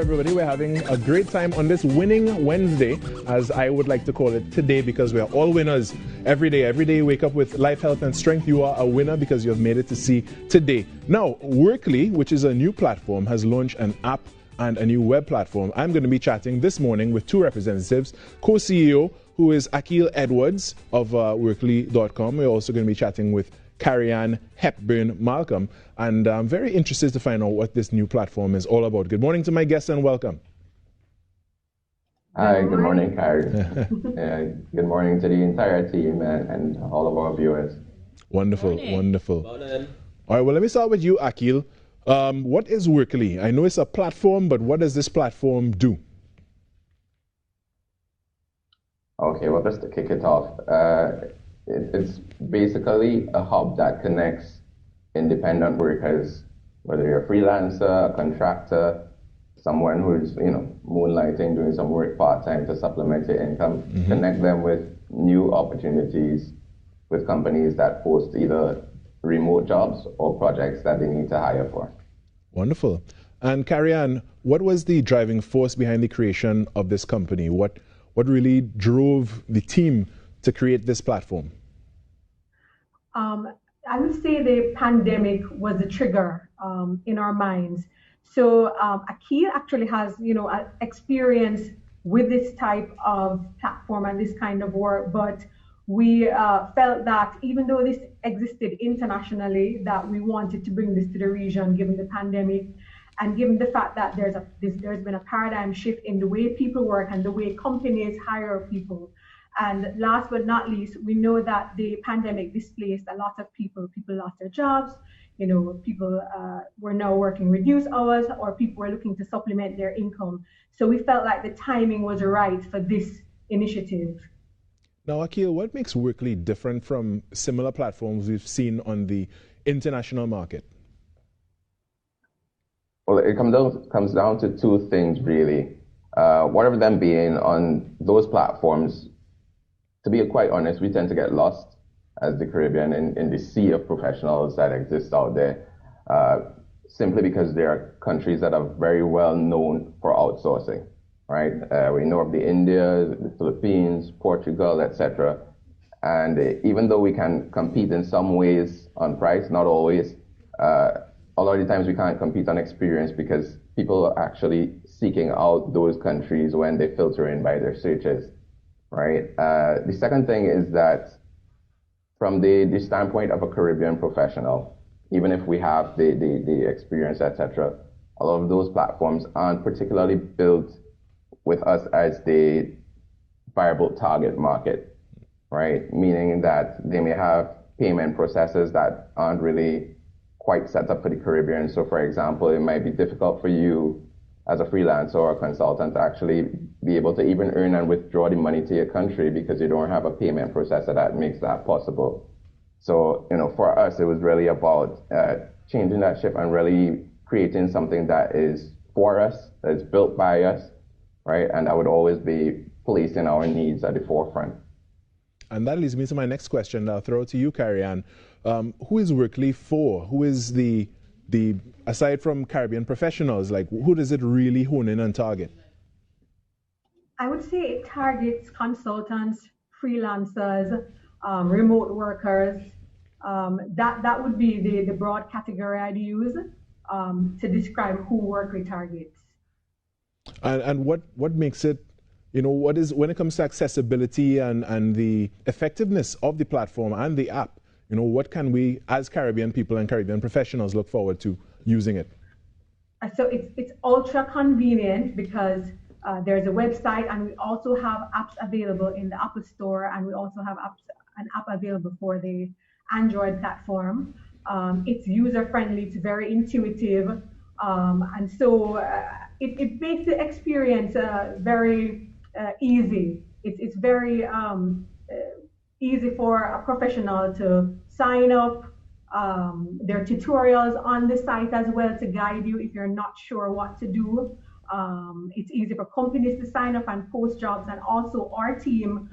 everybody. We're having a great time on this Winning Wednesday, as I would like to call it today, because we are all winners every day. Every day you wake up with life, health, and strength. You are a winner because you have made it to see today. Now, Wourkly, which is a new platform, has launched an app and a new web platform. I'm going to be chatting this morning with two representatives, co-CEO, who is Akil Edwards of Wourkly.com. We're also going to be chatting with Carrie-Ann Hepburn Malcolm, and I'm very interested to find out what this new platform is all about. Good morning to my guests and welcome. Hi, good morning, Carrie. Good morning to the entire team and all of our viewers. Wonderful, wonderful. All right, well, let me start with you, Akil. What is Wourkly? I know it's a platform, but what does this platform do? Okay, well, just to kick it off, it's basically a hub that connects independent workers, whether you're a freelancer, a contractor, someone who's moonlighting, doing some work part-time to supplement your income, connect them with new opportunities with companies that post either remote jobs or projects that they need to hire for. Wonderful. And Carrie-Ann, what was the driving force behind the creation of this company? What really drove the team to create this platform? I would say the pandemic was a trigger in our minds. So Akil actually has, experience with this type of platform and this kind of work, but we felt that even though this existed internationally, that we wanted to bring this to the region given the pandemic and given the fact that there's been a paradigm shift in the way people work and the way companies hire people. And last but not least, we know that the pandemic displaced a lot of people. People lost their jobs. People were now working reduced hours, or people were looking to supplement their income. So we felt like the timing was right for this initiative. Now, Akil, what makes Wourkly different from similar platforms we've seen on the international market? Well, it comes down to two things, really. One of them being on those platforms, to be quite honest, we tend to get lost as the Caribbean in the sea of professionals that exist out there, simply because there are countries that are very well known for outsourcing, right? We know of the India, the Philippines, Portugal, etc. And even though we can compete in some ways on price, not always, a lot of the times we can't compete on experience because people are actually seeking out those countries when they filter in by their searches. Right. The second thing is that from the standpoint of a Caribbean professional, even if we have the experience, etc., a lot of those platforms aren't particularly built with us as the viable target market, right? Meaning that they may have payment processes that aren't really quite set up for the Caribbean. So, for example, it might be difficult for you as a freelancer or a consultant to actually be able to even earn and withdraw the money to your country because you don't have a payment processor that makes that possible. So, for us, it was really about changing that ship and really creating something that is for us, that is built by us, right? And that would always be placing our needs at the forefront. And that leads me to my next question. I'll throw it to you, Carrie-Ann. Who is Wourkly for? Who is the aside from Caribbean professionals, like who does it really hone in and target? I would say it targets consultants, freelancers, remote workers. That would be the broad category I'd use to describe who Wourkly targets. And what makes it, what is, when it comes to accessibility and the effectiveness of the platform and the app, what can we, as Caribbean people and Caribbean professionals, look forward to using it? So it's ultra convenient because there's a website, and we also have apps available in the Apple Store, and we also have an app available for the Android platform. It's user-friendly, it's very intuitive, and so it makes the experience very easy. It's very easy for a professional to sign up. There are tutorials on the site as well to guide you if you're not sure what to do. It's easy for companies to sign up and post jobs, and also our team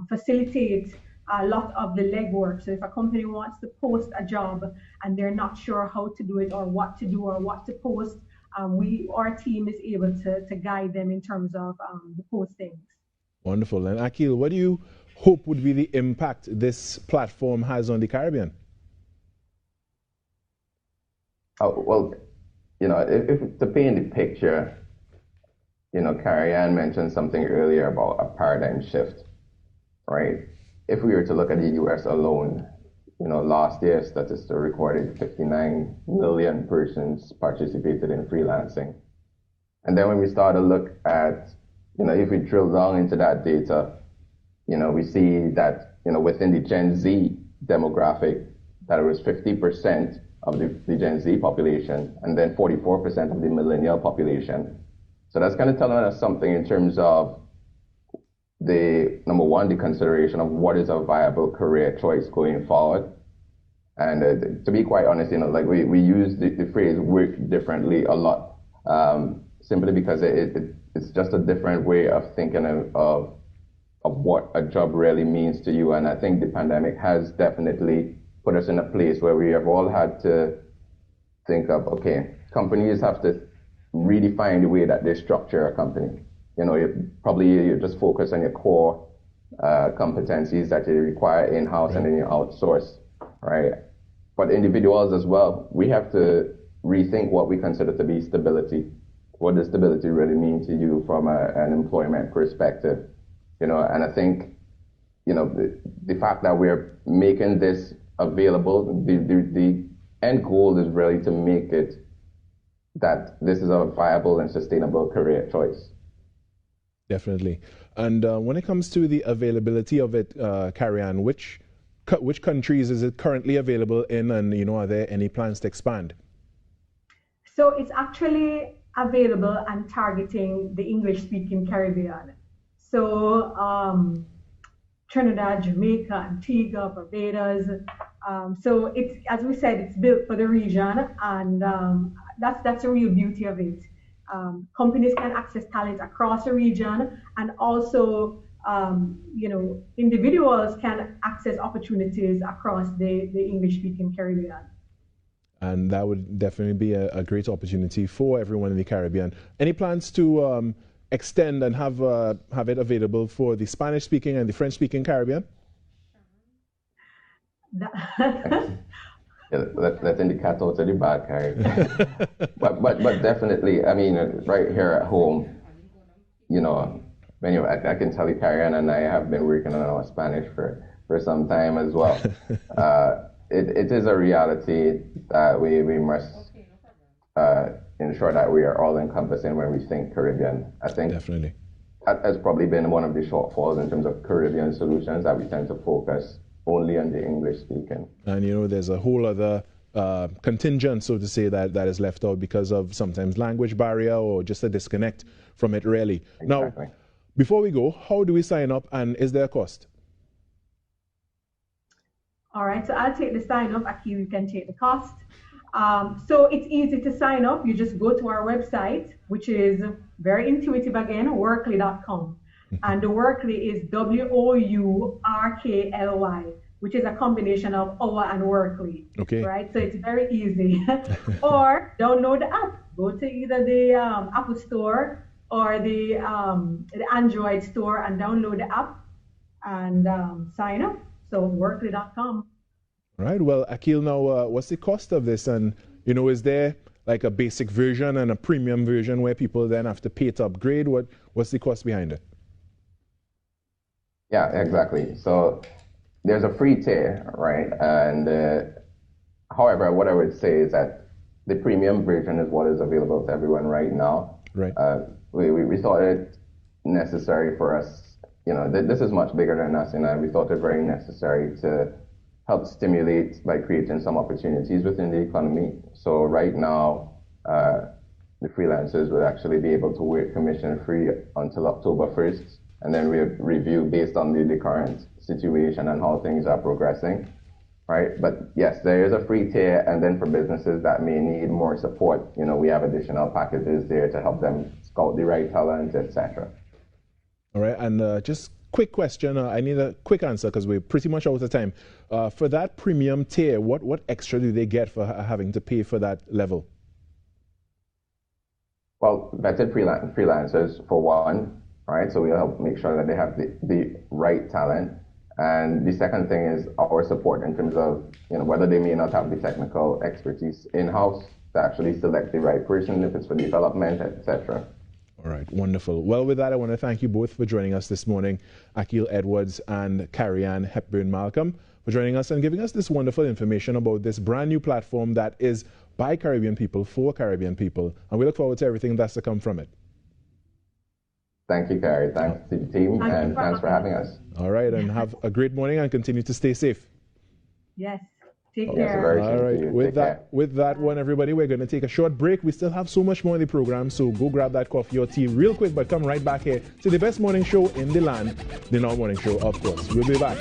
facilitates a lot of the legwork. So if a company wants to post a job and they're not sure how to do it or what to do or what to post, our team is able to guide them in terms of the postings. Wonderful. And Akil, what do you hope would be the impact this platform has on the Caribbean? Oh, well, if to paint the picture, Carrie Ann mentioned something earlier about a paradigm shift, right? If we were to look at the US alone, last year statistics recorded 59 million persons participated in freelancing. And then when we start to look at, if we drill down into that data, we see that, within the Gen Z demographic, that it was 50% of the Gen Z population, and then 44% of the millennial population. So that's kind of telling us something in terms of the, number one, the consideration of what is a viable career choice going forward. And to be quite honest, like we use the phrase work differently a lot, simply because it's just a different way of thinking of what a job really means to you. And I think the pandemic has definitely put us in a place where we have all had to think of, okay, companies have to redefine the way that they structure a company. You just focus on your core competencies that you require in-house, right, and then you outsource, right? But individuals as well, we have to rethink what we consider to be stability. What does stability really mean to you from an employment perspective? And I think, the fact that we're making this available, the end goal is really to make it that this is a viable and sustainable career choice. Definitely. And when it comes to the availability of it, Carrie Ann, which countries is it currently available in, and are there any plans to expand? So it's actually available and targeting the English-speaking Caribbean. So Trinidad, Jamaica, Antigua, Barbados. So it's, as we said, it's built for the region, and that's the real beauty of it. Companies can access talent across the region, and also individuals can access opportunities across the English-speaking Caribbean. And that would definitely be a great opportunity for everyone in the Caribbean. Any plans to extend and have it available for the Spanish-speaking and the French-speaking Caribbean? Letting the cat out of the bag, Carrie. but definitely, I mean, right here at home, I can tell you, Carrie Ann and I have been working on our Spanish for some time as well. It is a reality that we must ensure that we are all encompassing when we think Caribbean. I think definitely that has probably been one of the shortfalls in terms of Caribbean solutions, that we tend to focus only on the English speaking. And there's a whole other contingent, so to say, that is left out because of sometimes language barrier or just a disconnect from it, really. Exactly. Now, before we go, how do we sign up, and is there a cost? All right, so I'll take the sign up. Akil, you can take the cost. So it's easy to sign up. You just go to our website, which is very intuitive again, wourkly.com. And the Wourkly is WOURKLY, which is a combination of our and Wourkly. Okay. Right? So it's very easy. Or download the app. Go to either the Apple Store or the Android store and download the app and sign up. So wourkly.com. All right. Well, Akil, now what's the cost of this? And, is there like a basic version and a premium version where people then have to pay to upgrade? What's the cost behind it? Yeah, exactly. So there's a free tier, right? And however, what I would say is that the premium version is what is available to everyone right now. Right. We thought it necessary for us. This is much bigger than us, and we thought it very necessary to help stimulate by creating some opportunities within the economy. So right now, the freelancers will actually be able to work commission-free until October 1st, and then we'll review based on the current situation and how things are progressing, right? But yes, there is a free tier, and then for businesses that may need more support, we have additional packages there to help them scout the right talent, etc. All right, and just quick question. I need a quick answer because we're pretty much out of time. For that premium tier, what extra do they get for having to pay for that level? Well, vetted freelancers for one, right? So we help make sure that they have the right talent. And the second thing is our support in terms of, whether they may not have the technical expertise in-house to actually select the right person, if it's for development, etc. All right, wonderful. Well, with that, I want to thank you both for joining us this morning, Akil Edwards and Carrie-Ann Hepburn Malcolm, for joining us and giving us this wonderful information about this brand new platform that is by Caribbean people for Caribbean people. And we look forward to everything that's to come from it. Thank you, Carrie. Thanks to the team, and thanks for having us. All right, and have a great morning and continue to stay safe. Yes. Take care. All right. With that one, everybody, we're going to take a short break. We still have so much more in the program, so go grab that coffee or tea real quick, but come right back here to the best morning show in the land, the Now Morning Show, of course. We'll be back.